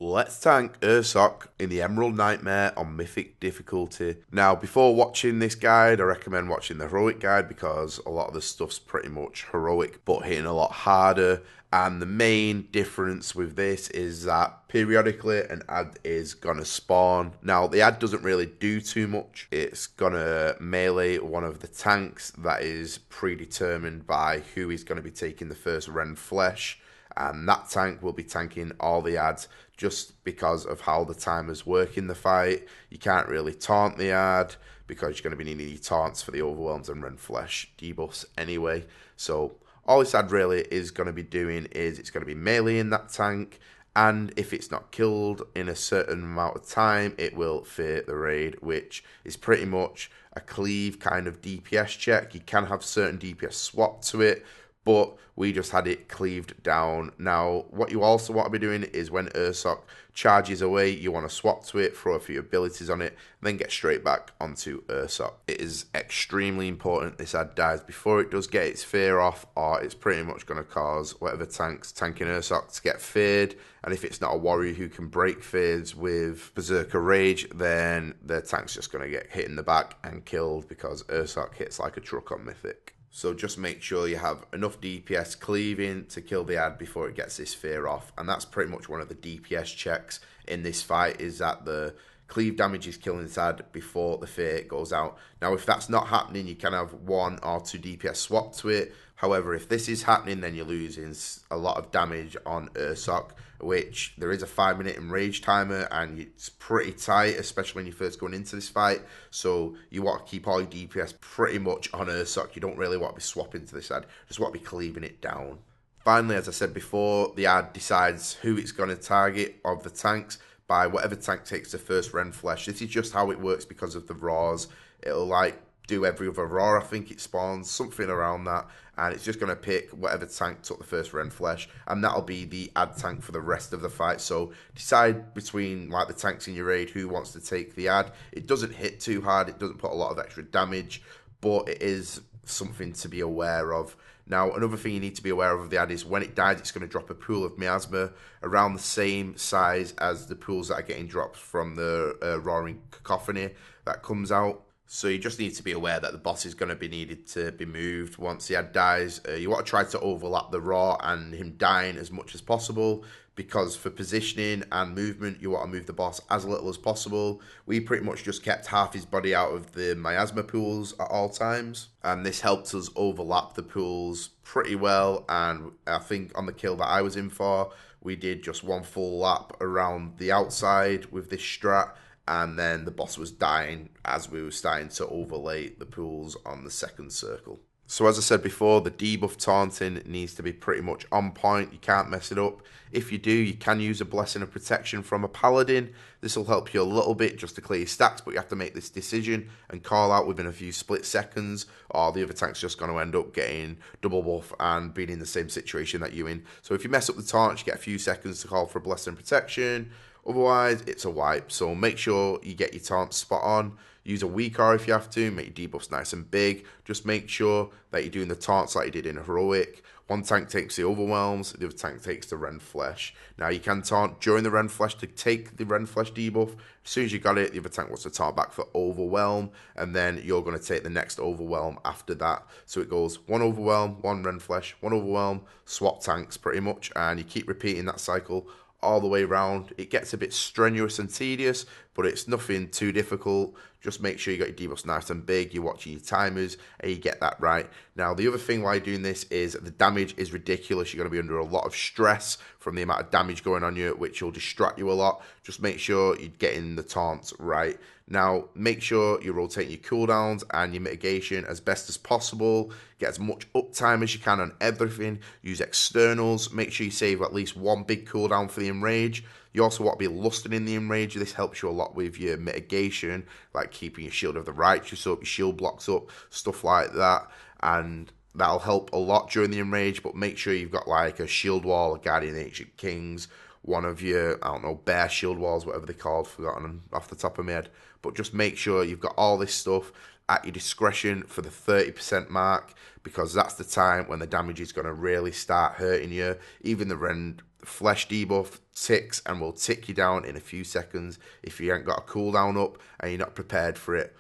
Let's tank Ursoc in the Emerald Nightmare on Mythic difficulty. Now, before watching this guide, I recommend watching the Heroic guide because a lot of the stuff's pretty much heroic, but hitting a lot harder. And the main difference with this is that periodically an ad is gonna spawn. Now, the ad doesn't really do too much. It's gonna melee one of the tanks that is predetermined by who is gonna be taking the first Ren Flesh. And that tank will be tanking all the ads just because of how the timers work in the fight. You can't really taunt the ad because you're going to be needing your taunts for the overwhelms and Ren Flesh debuffs anyway. So all this ad really is going to be doing is it's going to be meleeing that tank, and if it's not killed in a certain amount of time, it will fear the raid, which is pretty much a cleave kind of DPS check. You can have certain DPS swapped to it, but we just had it cleaved down. Now, what you also want to be doing is when Ursoc charges away, you want to swap to it, throw a few abilities on it, then get straight back onto Ursoc. It is extremely important this ad dies before it does get its fear off, or it's pretty much going to cause whatever tank's tanking Ursoc to get feared. And if it's not a warrior who can break fears with Berserker Rage, then the tank's just going to get hit in the back and killed because Ursoc hits like a truck on Mythic. So just make sure you have enough DPS cleaving to kill the ad before it gets this fear off. And that's pretty much one of the DPS checks in this fight, is that the cleave damage is killing this ad before the fear goes out. Now, if that's not happening, you can have 1 or 2 DPS swapped to it. However, if this is happening, then you're losing a lot of damage on Ursoc, which there is a 5-minute enrage timer, and it's pretty tight, especially when you're first going into this fight. So you want to keep all your DPS pretty much on Ursoc. You don't really want to be swapping to this ad, just want to be cleaving it down. Finally, as I said before, the ad decides who it's going to target of the tanks by whatever tank takes the first Ren Flesh. This is just how it works because of the Raws. It'll like do every other Raw, I think it spawns, something around that, and it's just going to pick whatever tank took the first Ren Flesh, and that'll be the ad tank for the rest of the fight. So decide between like the tanks in your raid who wants to take the ad. It doesn't hit too hard, it doesn't put a lot of extra damage, but it is something to be aware of. Now, another thing you need to be aware of the ad is when it dies, it's going to drop a pool of miasma around the same size as the pools that are getting dropped from the Roaring Cacophony that comes out. So you just need to be aware that the boss is going to be needed to be moved once the ad dies. You want to try to overlap the Raw and him dying as much as possible, because for positioning and movement, you want to move the boss as little as possible. We pretty much just kept half his body out of the miasma pools at all times, and this helped us overlap the pools pretty well. And I think on the kill that I was in for, we did just 1 full lap around the outside with this strat, and then the boss was dying as we were starting to overlay the pools on the second circle. So as I said before, the debuff taunting needs to be pretty much on point. You can't mess it up. If you do, you can use a Blessing of Protection from a Paladin. This will help you a little bit just to clear your stacks, but you have to make this decision and call out within a few split seconds, or the other tank's just going to end up getting double buff and being in the same situation that you're in. So if you mess up the taunt, you get a few seconds to call for a Blessing of Protection. Otherwise, it's a wipe. So make sure you get your taunts spot on. Use a weak R if you have to. Make your debuffs nice and big. Just make sure that you're doing the taunts like you did in Heroic. One tank takes the overwhelms, the other tank takes the Ren Flesh. Now you can taunt during the Ren Flesh to take the Ren Flesh debuff. As soon as you got it, the other tank wants to taunt back for overwhelm, and then you're going to take the next overwhelm after that. So it goes 1 overwhelm, 1 Ren Flesh, 1 overwhelm, swap tanks pretty much, and you keep repeating that cycle all the way around. It gets a bit strenuous and tedious, but it's nothing too difficult. Just make sure you got your debuffs nice and big, you're watching your timers, and you get that right. Now, the other thing while you're doing this is the damage is ridiculous. You're going to be under a lot of stress from the amount of damage going on you, which will distract you a lot. Just make sure you're getting the taunts right. Now, make sure you're rotating your cooldowns and your mitigation as best as possible. Get as much uptime as you can on everything. Use externals. Make sure you save at least 1 big cooldown for the enrage. You also want to be lusting in the enrage. This helps you a lot with your mitigation, like keeping your shield of the righteous up, your shield blocks up, stuff like that. And that'll help a lot during the enrage, but make sure you've got like a shield wall, a Guardian Ancient Kings, one of your, I don't know, bear shield walls, whatever they're called, forgotten off the top of my head. But just make sure you've got all this stuff, at your discretion for the 30% mark, because that's the time when the damage is going to really start hurting you. Even the rend flesh debuff ticks and will tick you down in a few seconds if you ain't got a cooldown up and you're not prepared for it.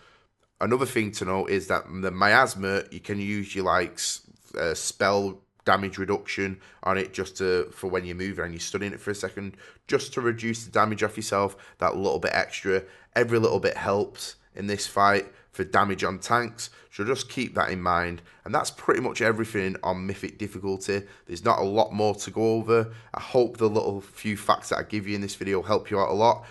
Another thing to note is that the miasma, you can use your like spell damage reduction on it just for when you're moving and you're studying it for a second, just to reduce the damage off yourself, that little bit extra. Every little bit helps in this fight for damage on tanks, so just keep that in mind. And that's pretty much everything on Mythic difficulty. There's not a lot more to go over. I hope the little few facts that I give you in this video help you out a lot.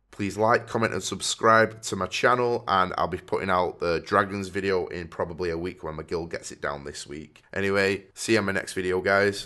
Please like, comment and subscribe to my channel, and I'll be putting out the dragons video in probably a week when my guild gets it down this week. Anyway, see you in my next video, guys.